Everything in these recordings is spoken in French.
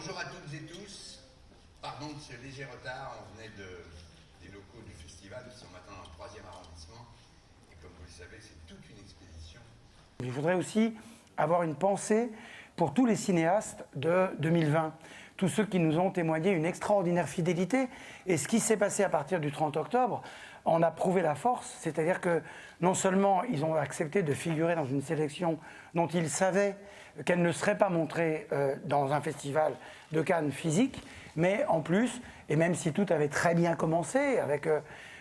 Bonjour à toutes et tous. Pardon de ce léger retard, on venait des locaux du festival, nous sommes maintenant dans le 3e arrondissement. Et comme vous le savez, c'est toute une expédition. Je voudrais aussi avoir une pensée pour tous les cinéastes de 2020, tous ceux qui nous ont témoigné une extraordinaire fidélité. Et ce qui s'est passé à partir du 30 octobre en a prouvé la force, c'est-à-dire que non seulement ils ont accepté de figurer dans une sélection dont ils savaient qu'elle ne serait pas montrée dans un festival de Cannes physique, mais en plus, et même si tout avait très bien commencé avec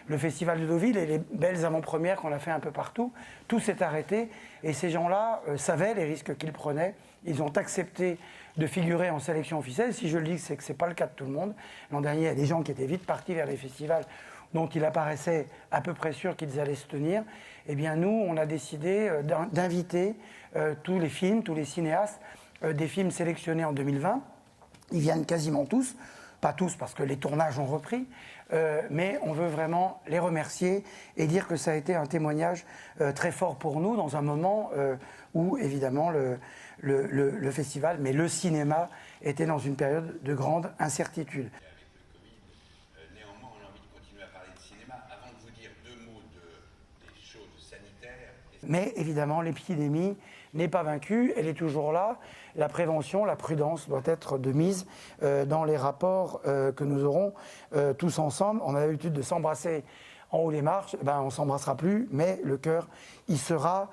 le festival de Deauville et les belles avant-premières qu'on a fait un peu partout, tout s'est arrêté et ces gens-là savaient les risques qu'ils prenaient. Ils ont accepté de figurer en sélection officielle. Si je le dis, c'est que ce n'est pas le cas de tout le monde. L'an dernier, il y a des gens qui étaient vite partis vers les festivals dont il apparaissait à peu près sûr qu'ils allaient se tenir. Eh bien, nous, on a décidé d'inviter tous les films, tous les cinéastes, des films sélectionnés en 2020. Ils viennent quasiment tous, pas tous parce que les tournages ont repris, mais on veut vraiment les remercier et dire que ça a été un témoignage très fort pour nous dans un moment où, évidemment, le festival, mais le cinéma, était dans une période de grande incertitude. Mais évidemment, l'épidémie n'est pas vaincue, elle est toujours là. La prévention, la prudence doit être de mise dans les rapports que nous aurons tous ensemble. On a l'habitude de s'embrasser en haut des marches, on ne s'embrassera plus, mais le cœur y sera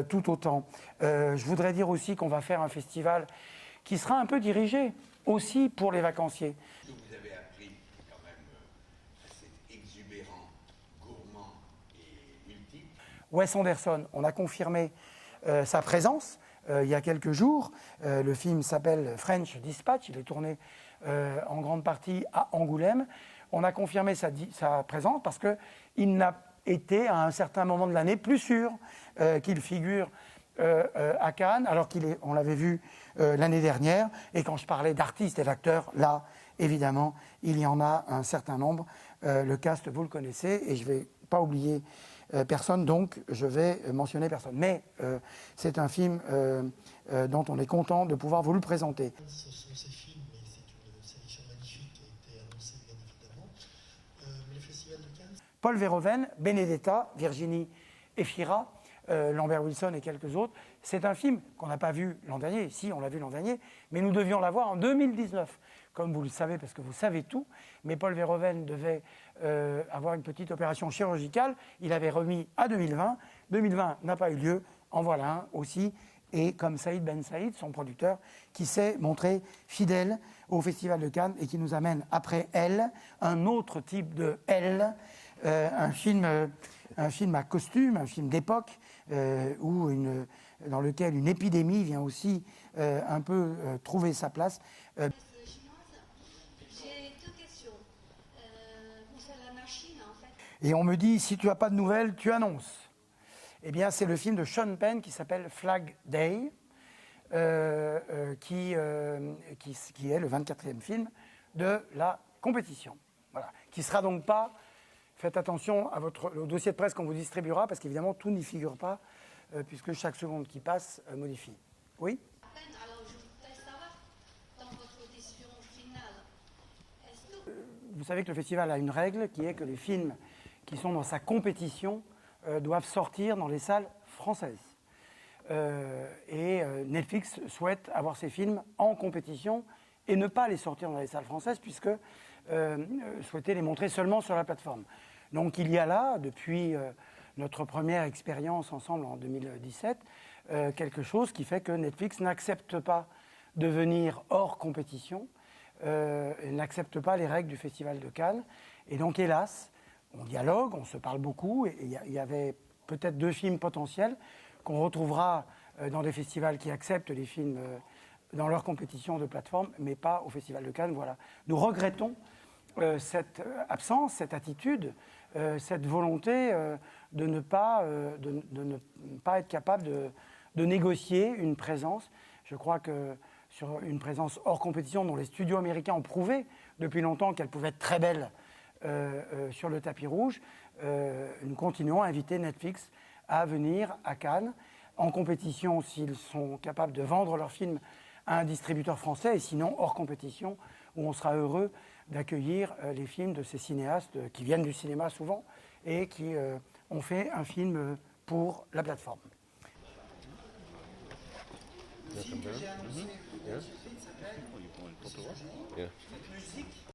tout autant. Je voudrais dire aussi qu'on va faire un festival qui sera un peu dirigé aussi pour les vacanciers. Vous avez appris quand même assez exubérant, gourmand et multiple. Wes Anderson, on a confirmé sa présence il y a quelques jours. Le film s'appelle French Dispatch, il est tourné en grande partie à Angoulême. On a confirmé sa présence parce qu'il n'a été à un certain moment de l'année plus sûr qu'il figure à Cannes, alors on l'avait vu l'année dernière. Et quand je parlais d'artistes et d'acteurs, là, évidemment, il y en a un certain nombre. Le cast, vous le connaissez, et je ne vais pas oublier personne, donc je vais mentionner personne. Mais c'est un film dont on est content de pouvoir vous le présenter. Ce sont ces films, mais c'est une sélection magnifique qui a été annoncée bien évidemment. Le Festival de Cannes. Paul Verhoeven, Benedetta, Virginie Efira, Lambert Wilson et quelques autres. C'est un film qu'on n'a pas vu l'an dernier. Si, on l'a vu l'an dernier, mais nous devions l'avoir en 2019. Comme vous le savez, parce que vous savez tout, mais Paul Verhoeven devait avoir une petite opération chirurgicale. Il avait remis à 2020. 2020 n'a pas eu lieu. En voilà un aussi. Et comme Saïd Ben Saïd, son producteur, qui s'est montré fidèle au Festival de Cannes et qui nous amène après Elle, un autre type de Elle, un film à costume, un film d'époque, dans lequel une épidémie vient aussi un peu trouver sa place. J'ai deux questions. Concernant la machine, en fait. Et on me dit, si tu n'as pas de nouvelles, tu annonces. Eh bien, c'est le film de Sean Penn qui s'appelle Flag Day, qui est le 24e film de la compétition. Voilà. Qui ne sera donc pas... Faites attention au dossier de presse qu'on vous distribuera, parce qu'évidemment, tout n'y figure pas, puisque chaque seconde qui passe modifie. Oui ? Alors, je voudrais savoir, dans votre audition finale, est-ce que... Vous savez que le festival a une règle qui est que les films qui sont dans sa compétition doivent sortir dans les salles françaises. Netflix souhaite avoir ces films en compétition et ne pas les sortir dans les salles françaises, puisque souhaitait les montrer seulement sur la plateforme. Donc il y a là, depuis notre première expérience ensemble en 2017, quelque chose qui fait que Netflix n'accepte pas de venir hors compétition, n'accepte pas les règles du Festival de Cannes. Et donc hélas, on dialogue, on se parle beaucoup, et il y avait peut-être 2 films potentiels qu'on retrouvera dans des festivals qui acceptent les films dans leur compétition de plateforme, mais pas au Festival de Cannes. Voilà. Nous regrettons cette absence, cette attitude, cette volonté de ne pas être capable de négocier une présence. Je crois que sur une présence hors compétition, dont les studios américains ont prouvé depuis longtemps qu'elle pouvait être très belle sur le tapis rouge, nous continuons à inviter Netflix à venir à Cannes en compétition s'ils sont capables de vendre leurs films à un distributeur français, et sinon hors compétition, où on sera heureux d'accueillir les films de ces cinéastes qui viennent du cinéma souvent et qui ont fait un film pour la plateforme. Le film que j'ai annoncé, s'appelle